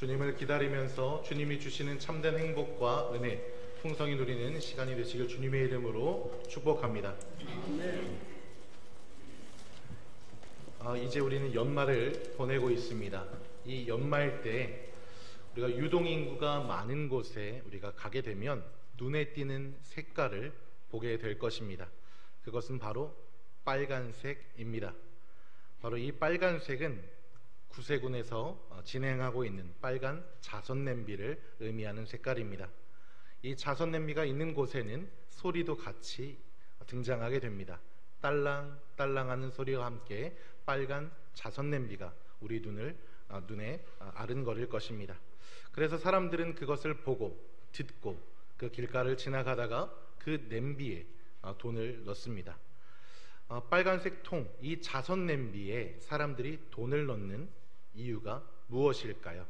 주님을 기다리면서 주님이 주시는 참된 행복과 은혜 풍성히 누리는 시간이 되시길 주님의 이름으로 축복합니다. 이제 우리는 연말을 보내고 있습니다. 이 연말 때 우리가 유동인구가 많은 곳에 우리가 가게 되면 눈에 띄는 색깔을 보게 될 것입니다. 그것은 바로 빨간색입니다. 바로 이 빨간색은 구세군에서 진행하고 있는 빨간 자선 냄비를 의미하는 색깔입니다. 이 자선 냄비가 있는 곳에는 소리도 같이 등장하게 됩니다. 딸랑 딸랑하는 소리와 함께 빨간 자선 냄비가 우리 눈에 아른거릴 것입니다. 그래서 사람들은 그것을 보고 듣고 그 길가를 지나가다가 그 냄비에 돈을 넣습니다. 빨간색 통, 이 자선 냄비에 사람들이 돈을 넣는 이유가 무엇일까요?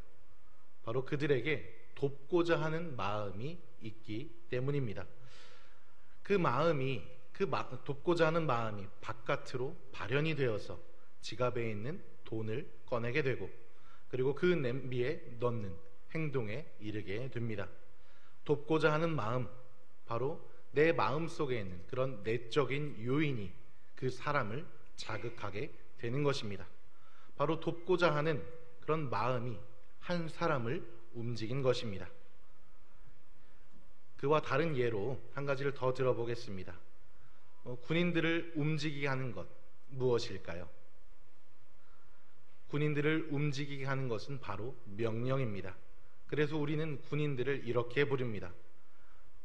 바로 그들에게 돕고자 하는 마음이 있기 때문입니다. 돕고자 하는 마음이 바깥으로 발현이 되어서 지갑에 있는 돈을 꺼내게 되고, 그리고 그 냄비에 넣는 행동에 이르게 됩니다. 돕고자 하는 마음, 바로 내 마음 속에 있는 그런 내적인 요인이 그 사람을 자극하게 되는 것입니다. 바로 돕고자 하는 그런 마음이 한 사람을 움직인 것입니다. 그와 다른 예로 한 가지를 더 들어보겠습니다. 군인들을 움직이게 하는 것, 무엇일까요? 군인들을 움직이게 하는 것은 바로 명령입니다. 그래서 우리는 군인들을 이렇게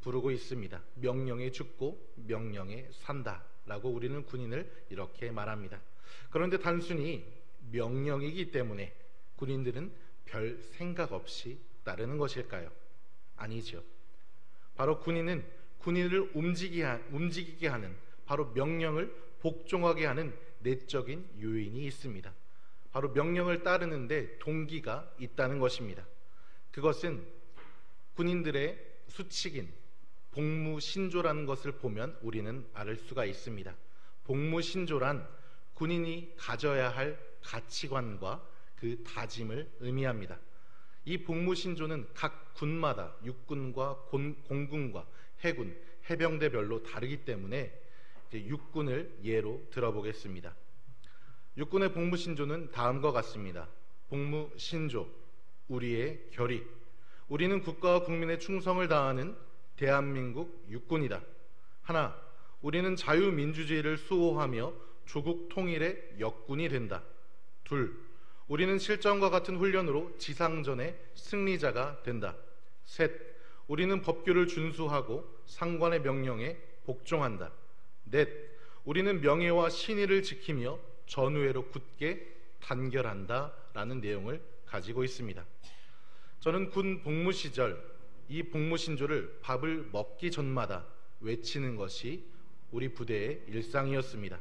부르고 있습니다. 명령에 죽고 명령에 산다 라고 우리는 군인을 이렇게 말합니다. 그런데 단순히 명령이기 때문에 군인들은 별 생각 없이 따르는 것일까요? 아니죠. 바로 군인은 군인을 움직이게 하는, 바로 명령을 복종하게 하는 내적인 요인이 있습니다. 바로 명령을 따르는데 동기가 있다는 것입니다. 그것은 군인들의 수칙인 복무신조라는 것을 보면 우리는 알 수가 있습니다. 복무신조란 군인이 가져야 할 가치관과 그 다짐을 의미합니다. 이 복무신조는 각 군마다 육군과 공군과 해군, 해병대별로 다르기 때문에 육군을 예로 들어보겠습니다. 육군의 복무신조는 다음과 같습니다. 복무신조, 우리의 결의. 우리는 국가와 국민의 충성을 다하는 대한민국 육군이다. 하나, 우리는 자유민주주의를 수호하며 조국 통일의 역군이 된다. 둘, 우리는 실전과 같은 훈련으로 지상전의 승리자가 된다. 셋, 우리는 법규를 준수하고 상관의 명령에 복종한다. 넷, 우리는 명예와 신의를 지키며 전우회로 굳게 단결한다 라는 내용을 가지고 있습니다. 저는 군 복무 시절 이 복무신조를 밥을 먹기 전마다 외치는 것이 우리 부대의 일상이었습니다.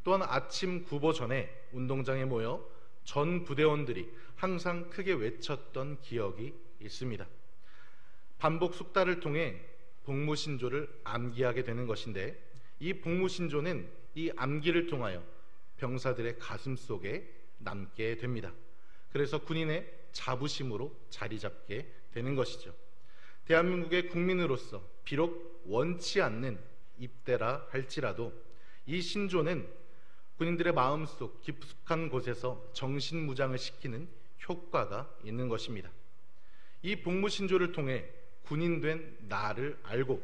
또한 아침 구보 전에 운동장에 모여 전 부대원들이 항상 크게 외쳤던 기억이 있습니다. 반복 숙달을 통해 복무신조를 암기하게 되는 것인데, 이 복무신조는 이 암기를 통하여 병사들의 가슴 속에 남게 됩니다. 그래서 군인의 자부심으로 자리 잡게 되는 것이죠. 대한민국의 국민으로서 비록 원치 않는 입대라 할지라도 이 신조는 군인들의 마음속 깊숙한 곳에서 정신무장을 시키는 효과가 있는 것입니다. 이 복무신조를 통해 군인된 나를 알고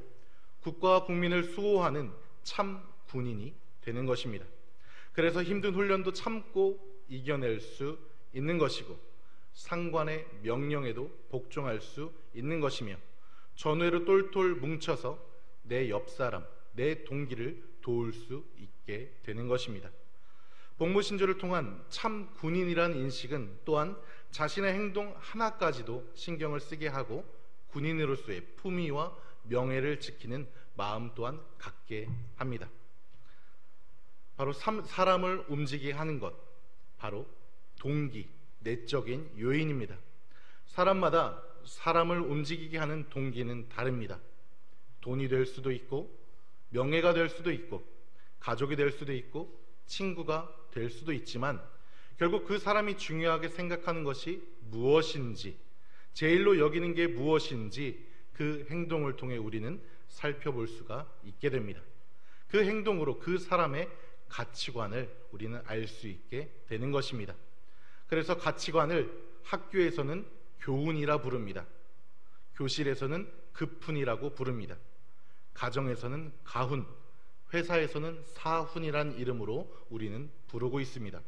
국가와 국민을 수호하는 참 군인이 되는 것입니다. 그래서 힘든 훈련도 참고 이겨낼 수 있는 것이고, 상관의 명령에도 복종할 수 있는 것이며, 전우회로 똘똘 뭉쳐서 내 옆사람, 내 동기를 도울 수 있게 되는 것입니다. 복무신조를 통한 참 군인이란 인식은 또한 자신의 행동 하나까지도 신경을 쓰게 하고 군인으로서의 품위와 명예를 지키는 마음 또한 갖게 합니다. 바로 사람을 움직이게 하는 것, 바로 동기, 내적인 요인입니다. 사람마다 사람을 움직이게 하는 동기는 다릅니다. 돈이 될 수도 있고, 명예가 될 수도 있고, 가족이 될 수도 있고, 친구가 될 수도 있지만, 결국 그 사람이 중요하게 생각하는 것이 무엇인지, 제일로 여기는 게 무엇인지 그 행동을 통해 우리는 살펴볼 수가 있게 됩니다. 그 행동으로 그 사람의 가치관을 우리는 알 수 있게 되는 것입니다. 그래서 가치관을 학교에서는 교훈이라 부릅니다. 교실에서는 급훈이라고 부릅니다. 가정에서는 가훈, 회사에서는 사훈이란 이름으로 우리는 부르고 있습니다.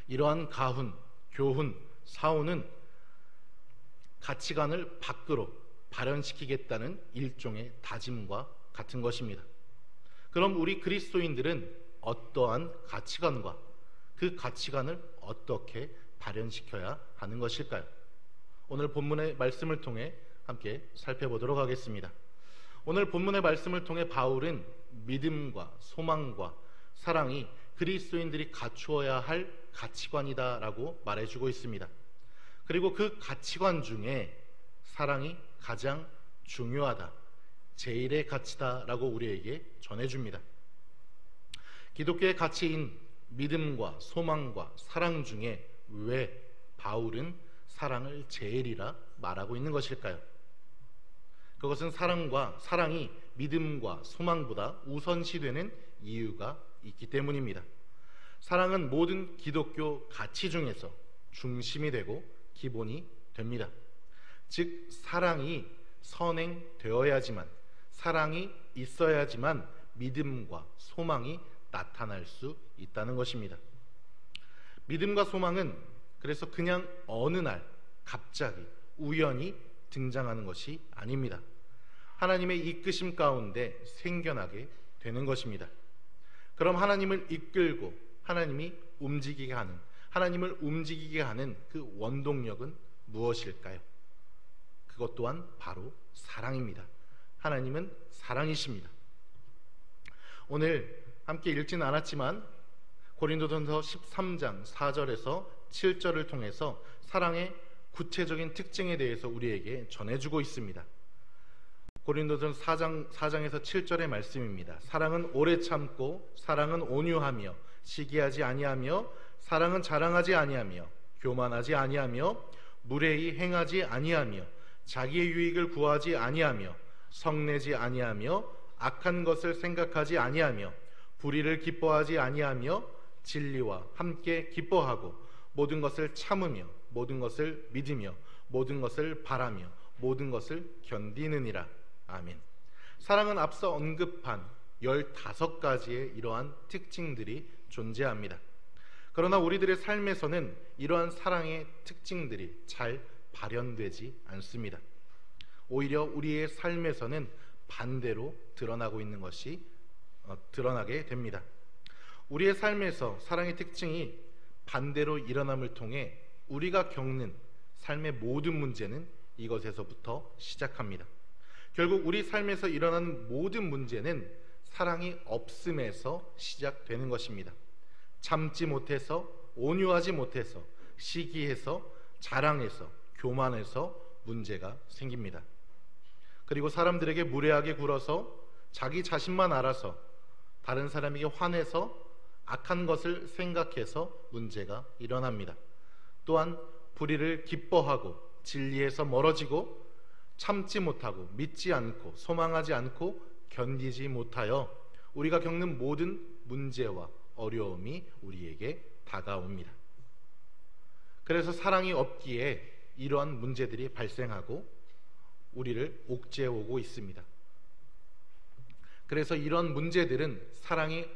이러한 가훈, 교훈, 사훈은 가치관을 밖으로 발현시키겠다는 일종의 다짐과 같은 것입니다. 그럼 우리 그리스도인들은 어떠한 가치관과 그 가치관을 어떻게 발현시켜야 하는 것일까요? 오늘 본문의 말씀을 통해 함께 살펴보도록 하겠습니다. 오늘 본문의 말씀을 통해 바울은 믿음과 소망과 사랑이 그리스도인들이 갖추어야 할 가치관이다라고 말해주고 있습니다. 그리고 그 가치관 중에 사랑이 가장 중요하다, 제일의 가치다라고 우리에게 전해줍니다. 기독교의 가치인 믿음과 소망과 사랑 중에 왜 바울은 사랑을 제일이라 말하고 있는 것일까요? 그것은 사랑이 믿음과 소망보다 우선시되는 이유가 있기 때문입니다. 사랑은 모든 기독교 가치 중에서 중심이 되고 기본이 됩니다. 즉 사랑이 선행되어야지만, 사랑이 있어야지만 믿음과 소망이 나타날 수 있다는 것입니다. 믿음과 소망은 그래서 그냥 어느 날 갑자기 우연히 등장하는 것이 아닙니다. 하나님의 이끄심 가운데 생겨나게 되는 것입니다. 그럼 하나님을 이끌고 하나님을 움직이게 하는 그 원동력은 무엇일까요? 그것 또한 바로 사랑입니다. 하나님은 사랑이십니다. 오늘 함께 읽지는 않았지만 고린도전서 13장 4절에서 7절을 통해서 사랑의 구체적인 특징에 대해서 우리에게 전해주고 있습니다. 고린도전서 4장에서 7절의 말씀입니다. 사랑은 오래 참고, 사랑은 온유하며, 시기하지 아니하며, 사랑은 자랑하지 아니하며, 교만하지 아니하며, 무례히 행하지 아니하며, 자기의 유익을 구하지 아니하며, 성내지 아니하며, 악한 것을 생각하지 아니하며, 불의를 기뻐하지 아니하며, 진리와 함께 기뻐하고, 모든 것을 참으며, 모든 것을 믿으며, 모든 것을 바라며, 모든 것을 견디느니라. 아멘. 사랑은 앞서 언급한 15가지의 이러한 특징들이 존재합니다. 그러나 우리들의 삶에서는 이러한 사랑의 특징들이 잘 발현되지 않습니다. 오히려 우리의 삶에서는 반대로 드러나게 됩니다. 우리의 삶에서 사랑의 특징이 반대로 일어남을 통해 우리가 겪는 삶의 모든 문제는 이것에서부터 시작합니다. 결국 우리 삶에서 일어나는 모든 문제는 사랑이 없음에서 시작되는 것입니다. 참지 못해서, 온유하지 못해서, 시기해서, 자랑해서, 교만해서 문제가 생깁니다. 그리고 사람들에게 무례하게 굴어서 자기 자신만 알아서 다른 사람에게 화내서 악한 것을 생각해서 문제가 일어납니다. 또한 불의를 기뻐하고 진리에서 멀어지고 참지 못하고 믿지 않고 소망하지 않고 견디지 못하여 우리가 겪는 모든 문제와 어려움이 우리에게 다가옵니다. 그래서 사랑이 없기에 이러한 문제들이 발생하고 우리를 옥죄어오고 있습니다. 그래서 이런 문제들은 사랑이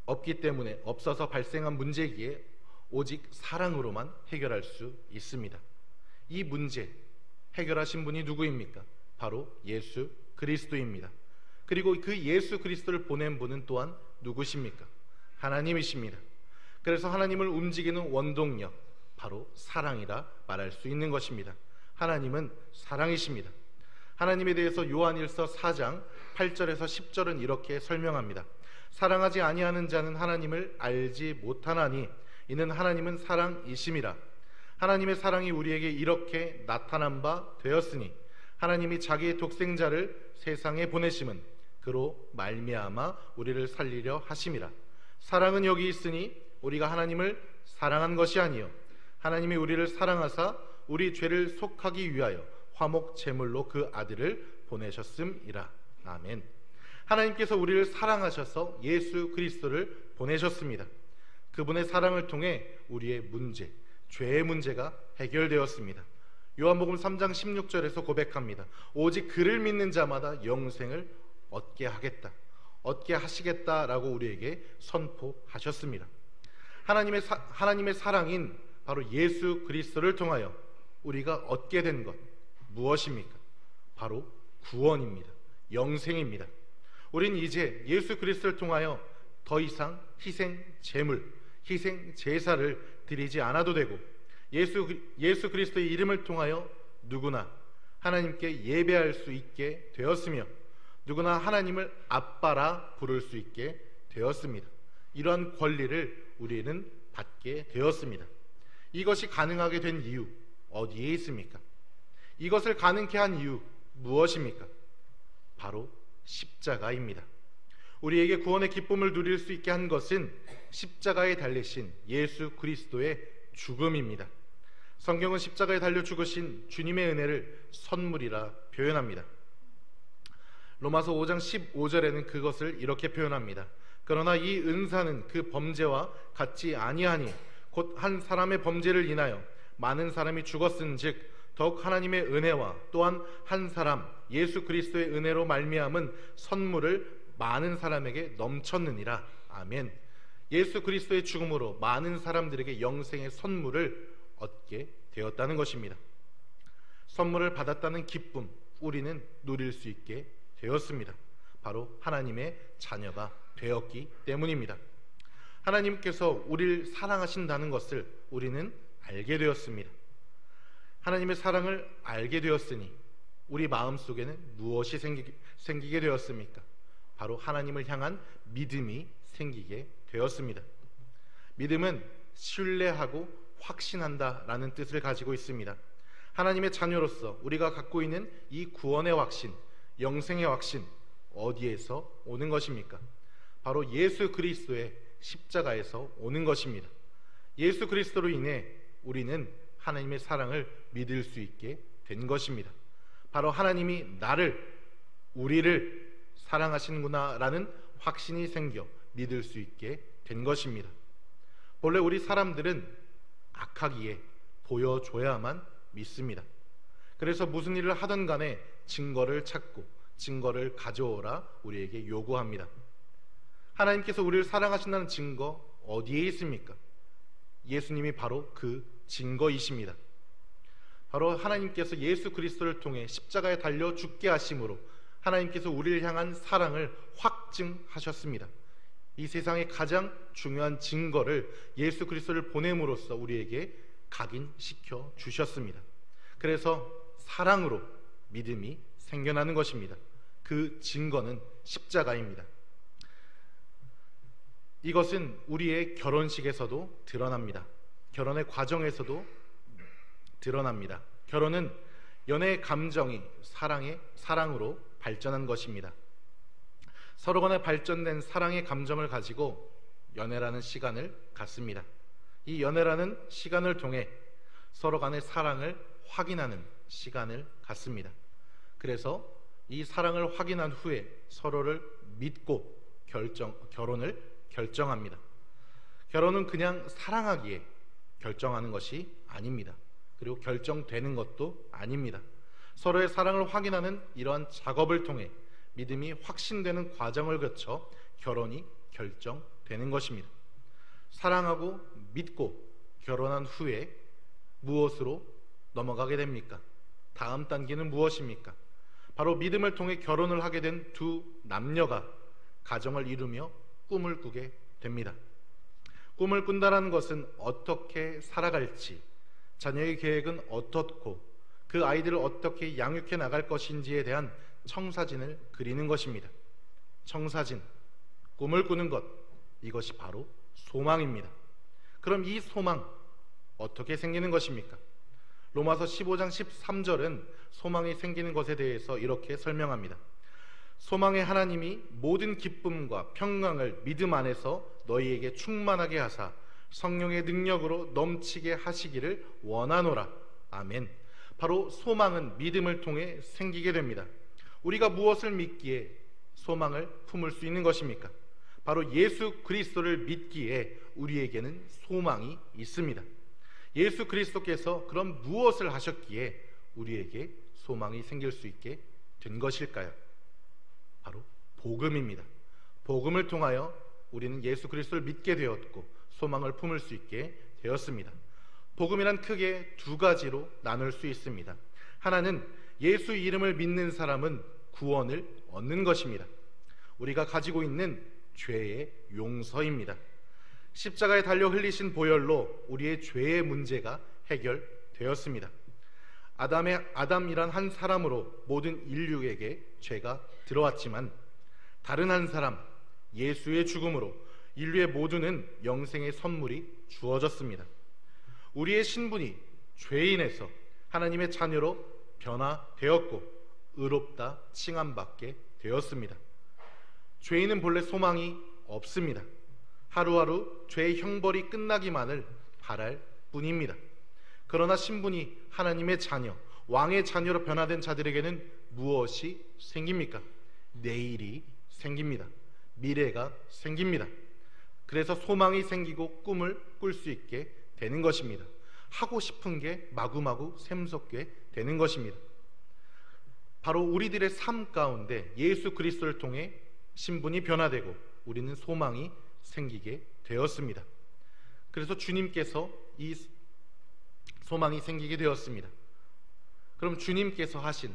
없기 때문에, 없어서 발생한 문제이기에 오직 사랑으로만 해결할 수 있습니다. 이 문제 해결하신 분이 누구입니까? 바로 예수 그리스도입니다. 그리고 그 예수 그리스도를 보낸 분은 또한 누구십니까? 하나님이십니다. 그래서 하나님을 움직이는 원동력, 바로 사랑이라 말할 수 있는 것입니다. 하나님은 사랑이십니다. 하나님에 대해서 요한일서 4장 8절에서 10절은 이렇게 설명합니다. 사랑하지 아니하는 자는 하나님을 알지 못하나니 이는 하나님은 사랑이심이라. 하나님의 사랑이 우리에게 이렇게 나타난 바 되었으니 하나님이 자기의 독생자를 세상에 보내심은 그로 말미암아 우리를 살리려 하심이라. 사랑은 여기 있으니 우리가 하나님을 사랑한 것이 아니요 하나님이 우리를 사랑하사 우리 죄를 속하기 위하여 화목 제물로 그 아들을 보내셨음이라. 아멘. 하나님께서 우리를 사랑하셔서 예수 그리스도를 보내셨습니다. 그분의 사랑을 통해 우리의 문제, 죄의 문제가 해결되었습니다. 요한복음 3장 16절에서 고백합니다. 오직 그를 믿는 자마다 영생을 얻게 하시겠다라고 우리에게 선포하셨습니다. 하나님의 사랑인 바로 예수 그리스도를 통하여 우리가 얻게 된 것 무엇입니까? 바로 구원입니다. 영생입니다. 우리는 이제 예수 그리스도를 통하여 더 이상 희생 제물, 희생 제사를 드리지 않아도 되고 예수 그리스도의 이름을 통하여 누구나 하나님께 예배할 수 있게 되었으며 누구나 하나님을 아빠라 부를 수 있게 되었습니다. 이러한 권리를 우리는 받게 되었습니다. 이것이 가능하게 된 이유 어디에 있습니까? 이것을 가능케 한 이유 무엇입니까? 바로 십자가입니다. 우리에게 구원의 기쁨을 누릴 수 있게 한 것은 십자가에 달리신 예수 그리스도의 죽음입니다. 성경은 십자가에 달려 죽으신 주님의 은혜를 선물이라 표현합니다. 로마서 5장 15절에는 그것을 이렇게 표현합니다. 그러나 이 은사는 그 범죄와 같지 아니하니 곧 한 사람의 범죄를 인하여 많은 사람이 죽었은즉 더욱 하나님의 은혜와 또한 한 사람 예수 그리스도의 은혜로 말미암은 선물을 많은 사람에게 넘쳤느니라. 아멘. 예수 그리스도의 죽음으로 많은 사람들에게 영생의 선물을 얻게 되었다는 것입니다. 선물을 받았다는 기쁨 우리는 누릴 수 있게 되었습니다. 바로 하나님의 자녀가 되었기 때문입니다. 하나님께서 우리를 사랑하신다는 것을 우리는 알게 되었습니다. 하나님의 사랑을 알게 되었으니 우리 마음속에는 무엇이 생기게 되었습니까? 바로 하나님을 향한 믿음이 생기게 되었습니다. 믿음은 신뢰하고 확신한다라는 뜻을 가지고 있습니다. 하나님의 자녀로서 우리가 갖고 있는 이 구원의 확신, 영생의 확신 어디에서 오는 것입니까? 바로 예수 그리스도의 십자가에서 오는 것입니다. 예수 그리스도로 인해 우리는 하나님의 사랑을 믿을 수 있게 된 것입니다. 바로 하나님이 우리를 사랑하시는구나라는 확신이 생겨 믿을 수 있게 된 것입니다. 본래 우리 사람들은 악하기에 보여줘야만 믿습니다. 그래서 무슨 일을 하든 간에 증거를 찾고 증거를 가져오라 우리에게 요구합니다. 하나님께서 우리를 사랑하신다는 증거 어디에 있습니까? 예수님이 바로 그 증거이십니다. 바로 하나님께서 예수 그리스도를 통해 십자가에 달려 죽게 하심으로 하나님께서 우리를 향한 사랑을 확증하셨습니다. 이 세상의 가장 중요한 증거를 예수 그리스도를 보냄으로써 우리에게 각인시켜 주셨습니다. 그래서 사랑으로 믿음이 생겨나는 것입니다. 그 증거는 십자가입니다. 이것은 우리의 결혼식에서도 드러납니다. 결혼의 과정에서도 드러납니다. 결혼은 연애의 감정이 사랑으로 발전한 것입니다. 서로 간에 발전된 사랑의 감정을 가지고 연애라는 시간을 갖습니다. 이 연애라는 시간을 통해 서로 간의 사랑을 확인하는 시간을 갖습니다. 그래서 이 사랑을 확인한 후에 서로를 믿고 결혼을 결정합니다. 결혼은 그냥 사랑하기에 결정하는 것이 아닙니다. 그리고 결정되는 것도 아닙니다. 서로의 사랑을 확인하는 이러한 작업을 통해 믿음이 확신되는 과정을 거쳐 결혼이 결정되는 것입니다. 사랑하고 믿고 결혼한 후에 무엇으로 넘어가게 됩니까? 다음 단계는 무엇입니까? 바로 믿음을 통해 결혼을 하게 된 두 남녀가 가정을 이루며 꿈을 꾸게 됩니다. 꿈을 꾼다는 것은 어떻게 살아갈지, 자녀의 계획은 어떻고 그 아이들을 어떻게 양육해 나갈 것인지에 대한 청사진을 그리는 것입니다. 청사진, 꿈을 꾸는 것, 이것이 바로 소망입니다. 그럼 이 소망 어떻게 생기는 것입니까? 로마서 15장 13절은 소망이 생기는 것에 대해서 이렇게 설명합니다. 소망의 하나님이 모든 기쁨과 평강을 믿음 안에서 너희에게 충만하게 하사 성령의 능력으로 넘치게 하시기를 원하노라. 아멘. 바로 소망은 믿음을 통해 생기게 됩니다. 우리가 무엇을 믿기에 소망을 품을 수 있는 것입니까? 바로 예수 그리스도를 믿기에 우리에게는 소망이 있습니다. 예수 그리스도께서 그럼 무엇을 하셨기에 우리에게 소망이 생길 수 있게 된 것일까요? 바로 복음입니다. 복음을 통하여 우리는 예수 그리스도를 믿게 되었고 소망을 품을 수 있게 되었습니다. 복음이란 크게 두 가지로 나눌 수 있습니다. 하나는 예수 이름을 믿는 사람은 구원을 얻는 것입니다. 우리가 가지고 있는 죄의 용서입니다. 십자가에 달려 흘리신 보혈로 우리의 죄의 문제가 해결되었습니다. 아담이란 한 사람으로 모든 인류에게 죄가 들어왔지만 다른 한 사람 예수의 죽음으로 인류의 모두는 영생의 선물이 주어졌습니다. 우리의 신분이 죄인에서 하나님의 자녀로 변화되었고 의롭다 칭함받게 되었습니다. 죄인은 본래 소망이 없습니다. 하루하루 죄의 형벌이 끝나기만을 바랄 뿐입니다. 그러나 신분이 하나님의 자녀, 왕의 자녀로 변화된 자들에게는 무엇이 생깁니까? 내일이 생깁니다. 미래가 생깁니다. 그래서 소망이 생기고 꿈을 꿀 수 있게 되는 것입니다. 하고 싶은 게 마구마구 샘솟게 되는 것입니다. 바로 우리들의 삶 가운데 예수 그리스도를 통해 신분이 변화되고 우리는 소망이 생기게 되었습니다. 그래서 주님께서 이 소망이 생기게 되었습니다. 그럼 주님께서 하신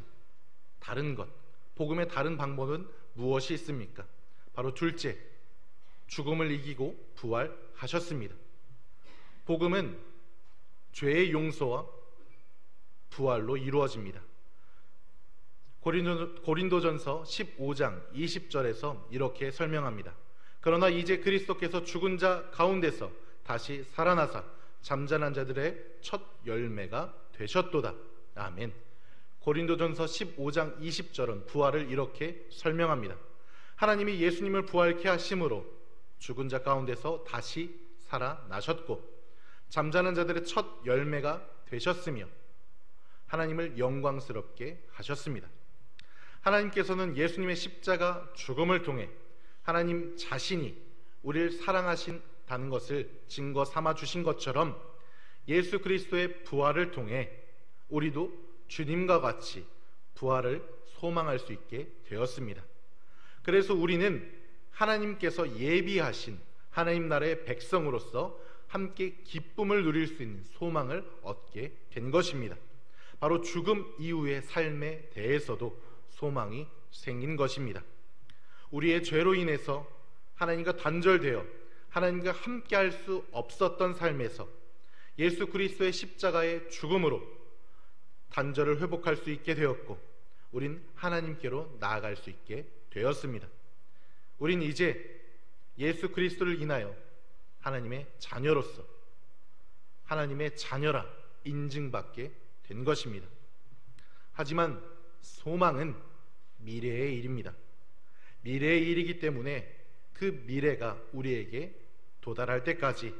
다른 것, 복음의 다른 방법은 무엇이 있습니까? 바로 둘째, 죽음을 이기고 부활하셨습니다. 복음은 죄의 용서와 부활로 이루어집니다. 고린도전서 15장 20절에서 이렇게 설명합니다. 그러나 이제 그리스도께서 죽은 자 가운데서 다시 살아나사 잠자는 자들의 첫 열매가 되셨도다. 아멘. 고린도전서 15장 20절은 부활을 이렇게 설명합니다. 하나님이 예수님을 부활케 하심으로 죽은 자 가운데서 다시 살아나셨고 잠자는 자들의 첫 열매가 되셨으며 하나님을 영광스럽게 하셨습니다. 하나님께서는 예수님의 십자가 죽음을 통해 하나님 자신이 우리를 사랑하신다는 것을 증거 삼아 주신 것처럼 예수 그리스도의 부활을 통해 우리도 주님과 같이 부활을 소망할 수 있게 되었습니다. 그래서 우리는 하나님께서 예비하신 하나님 나라의 백성으로서 함께 기쁨을 누릴 수 있는 소망을 얻게 된 것입니다. 바로 죽음 이후의 삶에 대해서도 소망이 생긴 것입니다. 우리의 죄로 인해서 하나님과 단절되어 하나님과 함께 할 수 없었던 삶에서 예수 그리스도의 십자가의 죽음으로 단절을 회복할 수 있게 되었고 우린 하나님께로 나아갈 수 있게 되었습니다. 우린 이제 예수 그리스도를 인하여 하나님의 자녀로서 하나님의 자녀라 인증받게 된 것입니다. 하지만 소망은 미래의 일입니다. 미래의 일이기 때문에 그 미래가 우리에게 도달할 때까지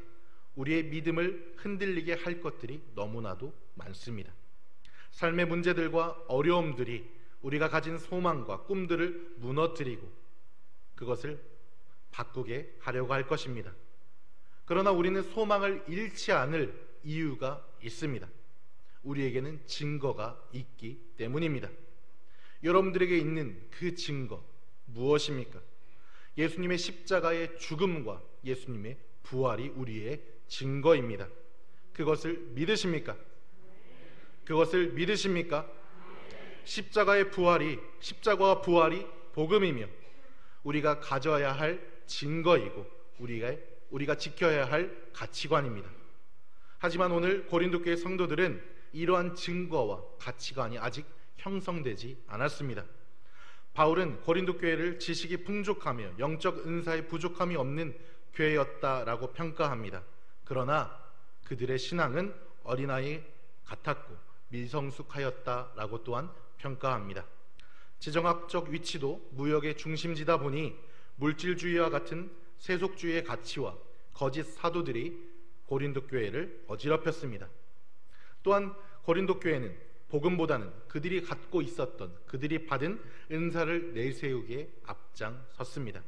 우리의 믿음을 흔들리게 할 것들이 너무나도 많습니다. 삶의 문제들과 어려움들이 우리가 가진 소망과 꿈들을 무너뜨리고 그것을 바꾸게 하려고 할 것입니다. 그러나 우리는 소망을 잃지 않을 이유가 있습니다. 우리에게는 증거가 있기 때문입니다. 여러분들에게 있는 그 증거 무엇입니까? 예수님의 십자가의 죽음과 예수님의 부활이 우리의 증거입니다. 그것을 믿으십니까? 그것을 믿으십니까? 십자가와 부활이 복음이며 우리가 가져야 할 증거이고 우리가 지켜야 할 가치관입니다. 하지만 오늘 고린도교회 성도들은 이러한 증거와 가치관이 아직 형성되지 않았습니다. 바울은 고린도교회를 지식이 풍족하며 영적 은사의 부족함이 없는 교회였다라고 평가합니다. 그러나 그들의 신앙은 어린아이 같았고 미성숙하였다라고 또한 평가합니다. 지정학적 위치도 무역의 중심지다 보니 물질주의와 같은 세속주의의 가치와 거짓 사도들이 고린도 교회를 어지럽혔습니다. 또한 고린도 교회는 복음보다는 그들이 갖고 있었던, 그들이 받은 은사를 내세우기에 앞장섰습니다.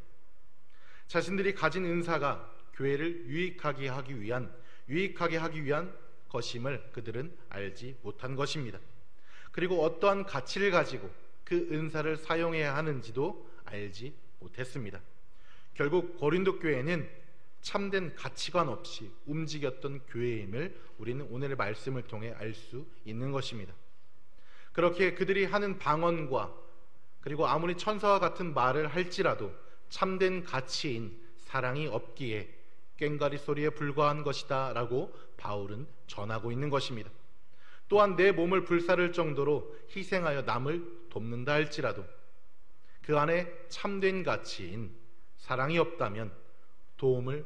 자신들이 가진 은사가 교회를 유익하게 하기 위한 것임을 그들은 알지 못한 것입니다. 그리고 어떠한 가치를 가지고 그 은사를 사용해야 하는지도 알지 못했습니다. 결국 고린도 교회는 참된 가치관 없이 움직였던 교회임을 우리는 오늘의 말씀을 통해 알 수 있는 것입니다. 그렇게 그들이 하는 방언과 그리고 아무리 천사와 같은 말을 할지라도 참된 가치인 사랑이 없기에 꽹과리 소리에 불과한 것이다 라고 바울은 전하고 있는 것입니다. 또한 내 몸을 불사를 정도로 희생하여 남을 돕는다 할지라도 그 안에 참된 가치인 사랑이 없다면 도움을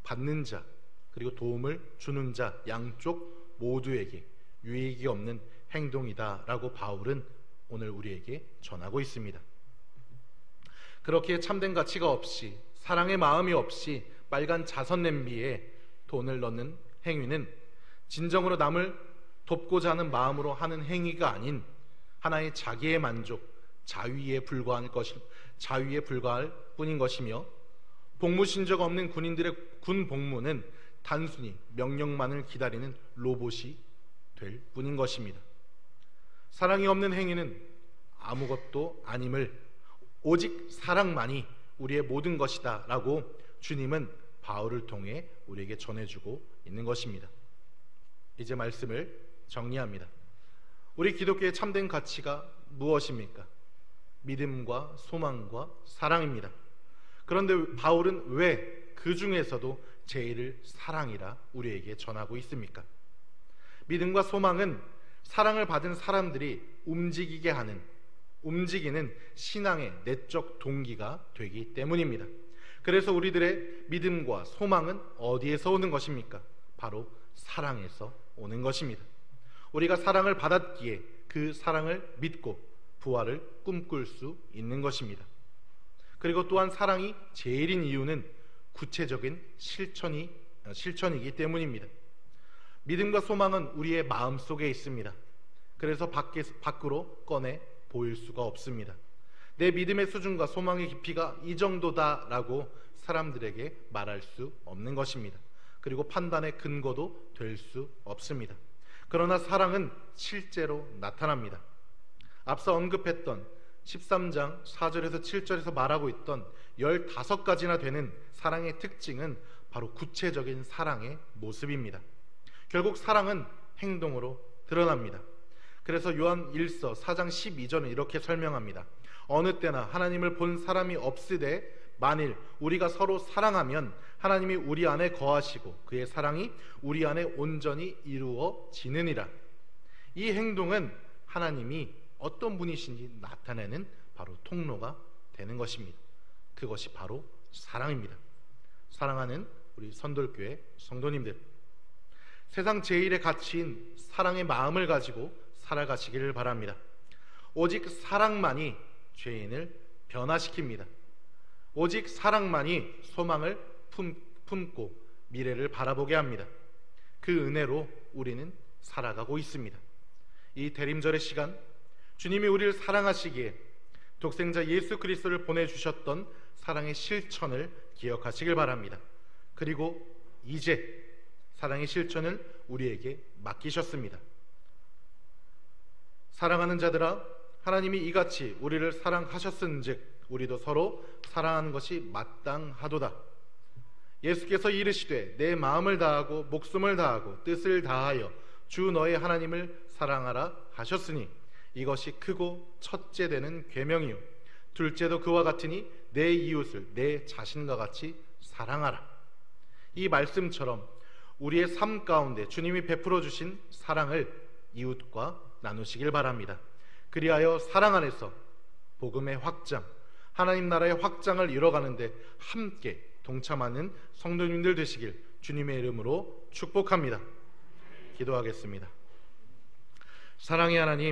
받는 자 그리고 도움을 주는 자 양쪽 모두에게 유익이 없는 행동이다 라고 바울은 오늘 우리에게 전하고 있습니다. 그렇게 참된 가치가 없이 사랑의 마음이 없이 빨간 자선 냄비에 돈을 넣는 행위는 진정으로 남을 돕고자 하는 마음으로 하는 행위가 아닌 하나의 자기의 만족, 자위에 불과할 뿐인 것이며 복무신적 없는 군인들의 군 복무는 단순히 명령만을 기다리는 로봇이 될 뿐인 것입니다. 사랑이 없는 행위는 아무것도 아님을 오직 사랑만이 우리의 모든 것이다 라고 주님은 바울을 통해 우리에게 전해주고 있는 것입니다. 이제 말씀을 정리합니다. 우리 기독교의 참된 가치가 무엇입니까? 믿음과 소망과 사랑입니다. 그런데 바울은 왜 그 중에서도 제일을 사랑이라 우리에게 전하고 있습니까? 믿음과 소망은 사랑을 받은 사람들이 움직이는 신앙의 내적 동기가 되기 때문입니다. 그래서 우리들의 믿음과 소망은 어디에서 오는 것입니까? 바로 사랑에서 오는 것입니다. 우리가 사랑을 받았기에 그 사랑을 믿고 부활을 꿈꿀 수 있는 것입니다. 그리고 또한 사랑이 제일인 이유는 구체적인 실천이기 때문입니다. 믿음과 소망은 우리의 마음 속에 있습니다. 그래서 밖으로 꺼내 보일 수가 없습니다. 내 믿음의 수준과 소망의 깊이가 이 정도다라고 사람들에게 말할 수 없는 것입니다. 그리고 판단의 근거도 될 수 없습니다. 그러나 사랑은 실제로 나타납니다. 앞서 언급했던 13장 4절에서 7절에서 말하고 있던 15가지나 되는 사랑의 특징은 바로 구체적인 사랑의 모습입니다. 결국 사랑은 행동으로 드러납니다. 그래서 요한 1서 4장 12절은 이렇게 설명합니다. 어느 때나 하나님을 본 사람이 없으되 만일 우리가 서로 사랑하면 하나님이 우리 안에 거하시고 그의 사랑이 우리 안에 온전히 이루어지느니라. 이 행동은 하나님이 어떤 분이신지 나타내는 바로 통로가 되는 것입니다. 그것이 바로 사랑입니다. 사랑하는 우리 선돌교회 성도님들, 세상 제일의 가치인 사랑의 마음을 가지고 살아가시기를 바랍니다. 오직 사랑만이 죄인을 변화시킵니다. 오직 사랑만이 소망을 품고 미래를 바라보게 합니다. 그 은혜로 우리는 살아가고 있습니다. 이 대림절의 시간, 주님이 우리를 사랑하시기에 독생자 예수 그리스도를 보내주셨던 사랑의 실천을 기억하시길 바랍니다. 그리고 이제 사랑의 실천을 우리에게 맡기셨습니다. 사랑하는 자들아, 하나님이 이같이 우리를 사랑하셨은즉 우리도 서로 사랑하는 것이 마땅하도다. 예수께서 이르시되 내 마음을 다하고 목숨을 다하고 뜻을 다하여 주 너의 하나님을 사랑하라 하셨으니 이것이 크고 첫째 되는 계명이요 둘째도 그와 같으니 내 이웃을 내 자신과 같이 사랑하라. 이 말씀처럼 우리의 삶 가운데 주님이 베풀어 주신 사랑을 이웃과 나누시길 바랍니다. 그리하여 사랑 안에서 복음의 확장, 하나님 나라의 확장을 이뤄가는데 함께 동참하는 성도님들 되시길 주님의 이름으로 축복합니다. 기도하겠습니다. 사랑의 하나님,